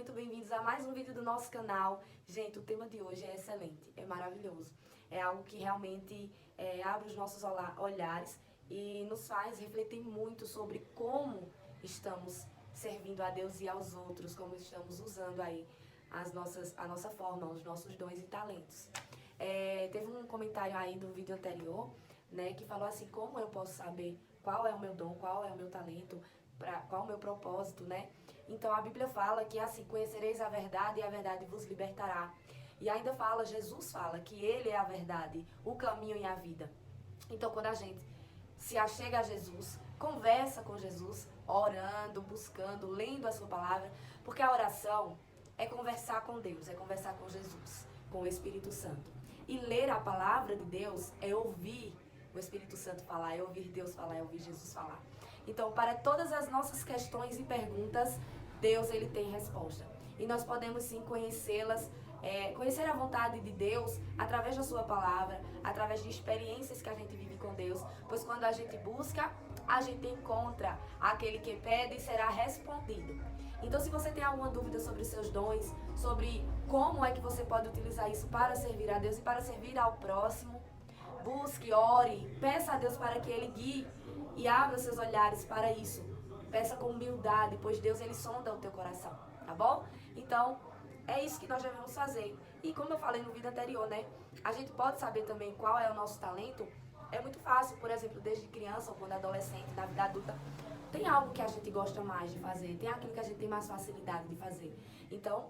muito bem-vindos a mais um vídeo do nosso canal. Gente, o tema de hoje é excelente, é maravilhoso. É algo que realmente abre os nossos olhares e nos faz refletir muito sobre como estamos servindo a Deus e aos outros, como estamos usando aí a nossa forma, os nossos dons e talentos. Teve um comentário aí do vídeo anterior, né, que falou assim, como eu posso saber qual é o meu dom, qual é o meu talento, qual é o meu propósito, né? Então a Bíblia fala que assim, conhecereis a verdade e a verdade vos libertará. E ainda fala, Jesus fala que Ele é a verdade, o caminho e a vida. Então quando a gente se achega a Jesus, conversa com Jesus, orando, buscando, lendo a sua palavra, porque a oração é conversar com Deus, é conversar com Jesus, com o Espírito Santo. E ler a palavra de Deus é ouvir o Espírito Santo falar, é ouvir Deus falar, é ouvir Jesus falar. Então, para todas as nossas questões e perguntas, Deus ele tem resposta. E nós podemos sim conhecê-las, conhecer a vontade de Deus através da sua palavra, através de experiências que a gente vive com Deus. Pois quando a gente busca, a gente encontra. Aquele que pede será respondido. Então, se você tem alguma dúvida sobre os seus dons, sobre como é que você pode utilizar isso para servir a Deus e para servir ao próximo, busque, ore, peça a Deus para que Ele guie e abra seus olhares para isso. Peça com humildade, pois Deus ele sonda o teu coração, tá bom? Então, é isso que nós devemos fazer. E como eu falei no vídeo anterior, né? A gente pode saber também qual é o nosso talento. É muito fácil, por exemplo, desde criança ou quando adolescente, na vida adulta, tem algo que a gente gosta mais de fazer, tem aquilo que a gente tem mais facilidade de fazer. Então,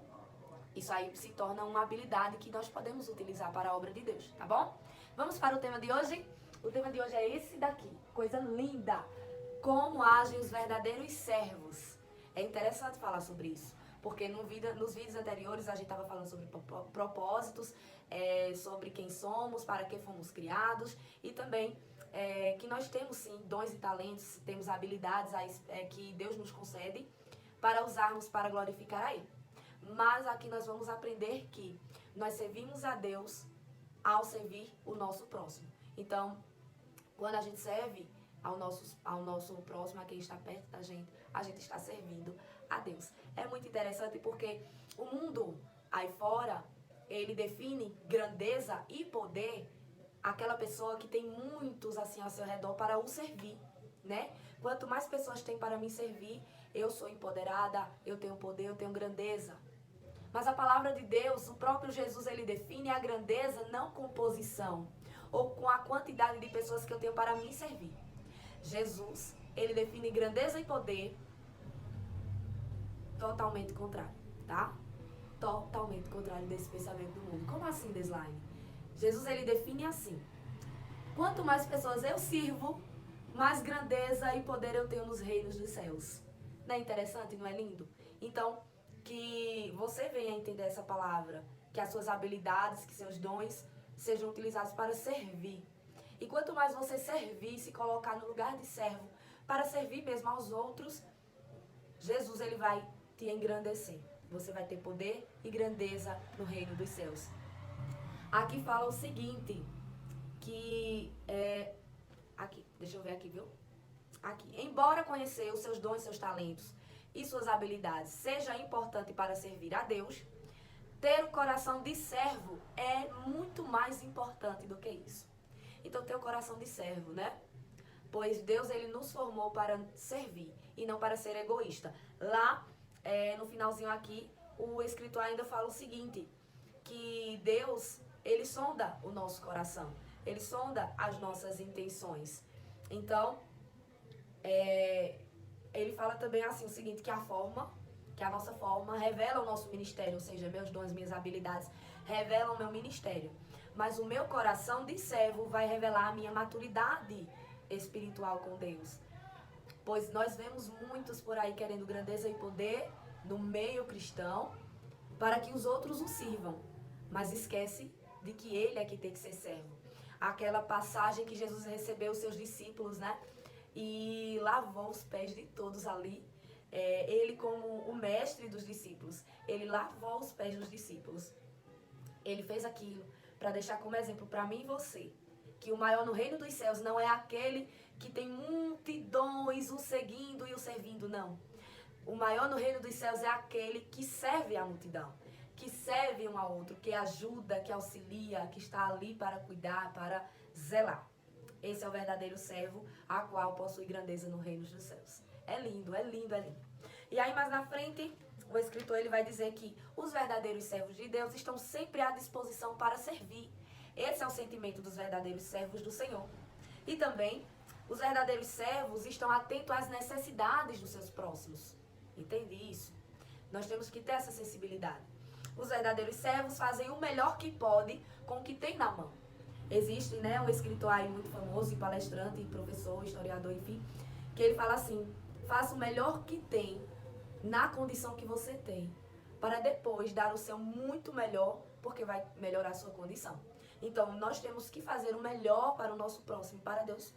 isso aí se torna uma habilidade que nós podemos utilizar para a obra de Deus, tá bom? Vamos para o tema de hoje? O tema de hoje é esse daqui, coisa linda! Como agem os verdadeiros servos. É interessante falar sobre isso, porque nos vídeos anteriores a gente estava falando sobre propósitos, sobre quem somos, para que fomos criados e também que nós temos sim dons e talentos, temos habilidades que Deus nos concede para usarmos para glorificar a Ele. Mas aqui nós vamos aprender que nós servimos a Deus ao servir o nosso próximo. Então, quando a gente serve ao nosso próximo, a quem está perto da gente, a gente está servindo a Deus. É muito interessante porque o mundo aí fora, ele define grandeza e poder aquela pessoa que tem muitos assim ao seu redor para o servir, né? Quanto mais pessoas tem para me servir, eu sou empoderada, eu tenho poder, eu tenho grandeza. Mas a palavra de Deus, o próprio Jesus, ele define a grandeza não com posição ou com a quantidade de pessoas que eu tenho para me servir. Jesus, ele define grandeza e poder totalmente contrário, tá? Totalmente contrário desse pensamento do mundo. Como assim, Deslaine? Jesus, ele define assim: quanto mais pessoas eu sirvo, mais grandeza e poder eu tenho nos reinos dos céus. Não é interessante, não é lindo? Então, que você venha entender essa palavra, que as suas habilidades, que seus dons sejam utilizados para servir. E quanto mais você servir, se colocar no lugar de servo, para servir mesmo aos outros, Jesus ele vai te engrandecer. Você vai ter poder e grandeza no reino dos céus. Aqui fala o seguinte, que aqui, deixa eu ver aqui, viu? Aqui, embora conhecer os seus dons, seus talentos e suas habilidades seja importante para servir a Deus, ter o coração de servo é muito mais importante do que isso. Então, ter o coração de servo, né? Pois Deus, ele nos formou para servir e não para ser egoísta. Lá, no finalzinho aqui, o escritor ainda fala o seguinte, que Deus, ele sonda o nosso coração, ele sonda as nossas intenções. Então, ele fala também assim o seguinte, que a nossa forma revela o nosso ministério, ou seja, meus dons, minhas habilidades revelam o meu ministério. Mas o meu coração de servo vai revelar a minha maturidade espiritual com Deus. Pois nós vemos muitos por aí querendo grandeza e poder no meio cristão para que os outros o sirvam. Mas esquece de que ele é que tem que ser servo. Aquela passagem que Jesus recebeu os seus discípulos, né? E lavou os pés de todos ali. Ele como o mestre dos discípulos, ele lavou os pés dos discípulos. Ele fez aquilo para deixar como exemplo para mim e você, que o maior no reino dos céus não é aquele que tem multidões o seguindo e o servindo, não. O maior no reino dos céus é aquele que serve a multidão, que serve um ao outro, que ajuda, que auxilia, que está ali para cuidar, para zelar. Esse é o verdadeiro servo, a qual possui grandeza no reino dos céus. É lindo, é lindo, é lindo. E aí mais na frente, o escritor ele vai dizer que os verdadeiros servos de Deus estão sempre à disposição para servir. Esse é o sentimento dos verdadeiros servos do Senhor. E também, os verdadeiros servos estão atentos às necessidades dos seus próximos. Entende isso? Nós temos que ter essa sensibilidade. Os verdadeiros servos fazem o melhor que podem com o que tem na mão. Existe, né, um escritor aí muito famoso, e palestrante, e professor, historiador, enfim, que ele fala assim: faça o melhor que tem na condição que você tem, para depois dar o seu muito melhor, porque vai melhorar a sua condição. Então, nós temos que fazer o melhor para o nosso próximo, para Deus,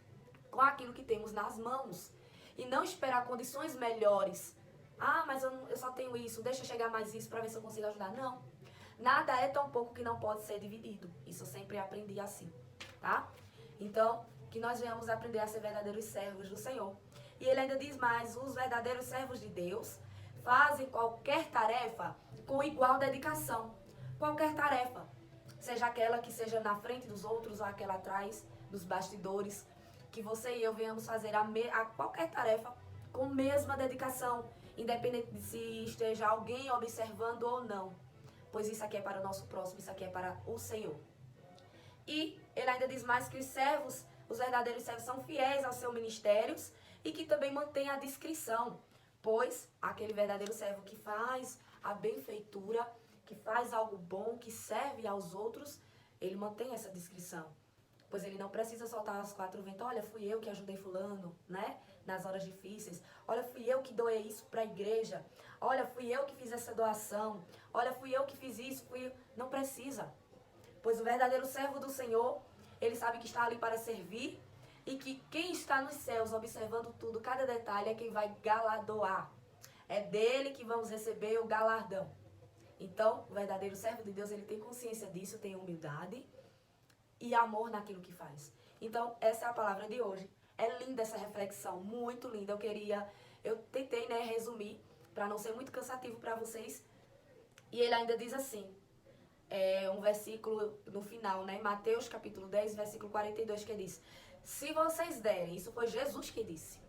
com aquilo que temos nas mãos. E não esperar condições melhores. Ah, mas eu só tenho isso, deixa chegar mais isso para ver se eu consigo ajudar. Não. Nada é tão pouco que não pode ser dividido. Isso eu sempre aprendi assim, tá? Então, que nós venhamos aprender a ser verdadeiros servos do Senhor. E ele ainda diz mais: os verdadeiros servos de Deus fazem qualquer tarefa com igual dedicação. Qualquer tarefa. Seja aquela que seja na frente dos outros ou aquela atrás, dos bastidores. Que você e eu venhamos fazer a qualquer tarefa com a mesma dedicação. Independente de se esteja alguém observando ou não. Pois isso aqui é para o nosso próximo, isso aqui é para o Senhor. E ele ainda diz mais que os servos, os verdadeiros servos, são fiéis aos seus ministérios e que também mantêm a discrição. Pois aquele verdadeiro servo que faz a benfeitura, que faz algo bom, que serve aos outros, ele mantém essa discrição. Pois ele não precisa soltar as quatro ventos. Olha, fui eu que ajudei fulano, né? Nas horas difíceis. Olha, fui eu que doei isso para a igreja. Olha, fui eu que fiz essa doação. Olha, fui eu que fiz isso. Não precisa. Pois o verdadeiro servo do Senhor, ele sabe que está ali para servir e que quem está nos céus observando tudo, cada detalhe, é quem vai galardoar. É dele que vamos receber o galardão. Então, o verdadeiro servo de Deus, ele tem consciência disso, tem humildade e amor naquilo que faz. Então, essa é a palavra de hoje. É linda essa reflexão, muito linda. Eu tentei, né, resumir, para não ser muito cansativo para vocês. E ele ainda diz assim, um versículo no final, né, Mateus capítulo 10, versículo 42, que diz: se vocês derem, isso foi Jesus que disse,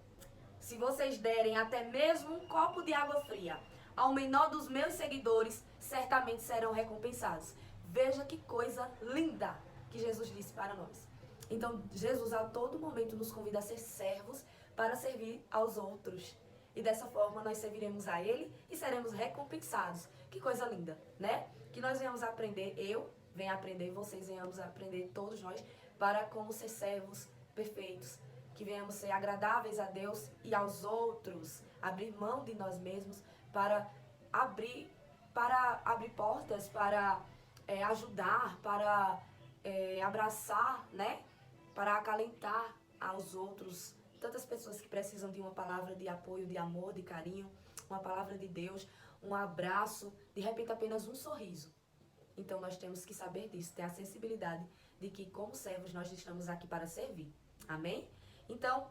se vocês derem até mesmo um copo de água fria ao menor dos meus seguidores, certamente serão recompensados. Veja que coisa linda que Jesus disse para nós. Então, Jesus a todo momento nos convida a ser servos para servir aos outros. E dessa forma nós serviremos a Ele e seremos recompensados. Que coisa linda, né? Que nós venhamos aprender, eu venho aprender, vocês venhamos aprender, todos nós, para como ser servos perfeitos. Que venhamos ser agradáveis a Deus e aos outros. Abrir mão de nós mesmos para abrir portas, para ajudar, para abraçar, né? Para acalentar aos outros. Tantas pessoas que precisam de uma palavra de apoio, de amor, de carinho, uma palavra de Deus, um abraço, de repente apenas um sorriso. Então nós temos que saber disso, ter a sensibilidade de que como servos nós estamos aqui para servir. Amém? Então,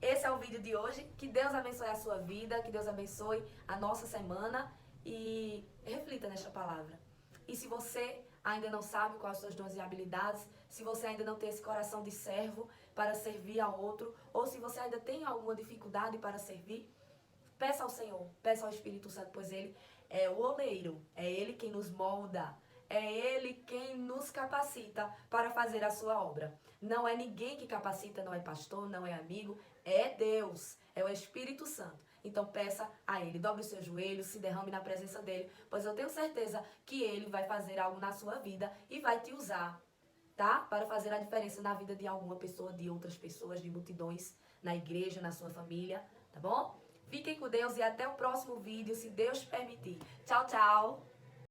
esse é o vídeo de hoje. Que Deus abençoe a sua vida, que Deus abençoe a nossa semana e reflita nesta palavra. E se você ainda não sabe quais são os seus dons e habilidades, se você ainda não tem esse coração de servo para servir ao outro, ou se você ainda tem alguma dificuldade para servir, peça ao Senhor, peça ao Espírito Santo, pois Ele é o oleiro, é Ele quem nos molda, é Ele quem nos capacita para fazer a sua obra. Não é ninguém que capacita, não é pastor, não é amigo, é Deus, é o Espírito Santo. Então peça a Ele, dobre os seus joelhos, se derrame na presença dEle, pois eu tenho certeza que Ele vai fazer algo na sua vida e vai te usar, tá? Para fazer a diferença na vida de alguma pessoa, de outras pessoas, de multidões, na igreja, na sua família, tá bom? Fiquem com Deus e até o próximo vídeo, se Deus permitir. Tchau, tchau!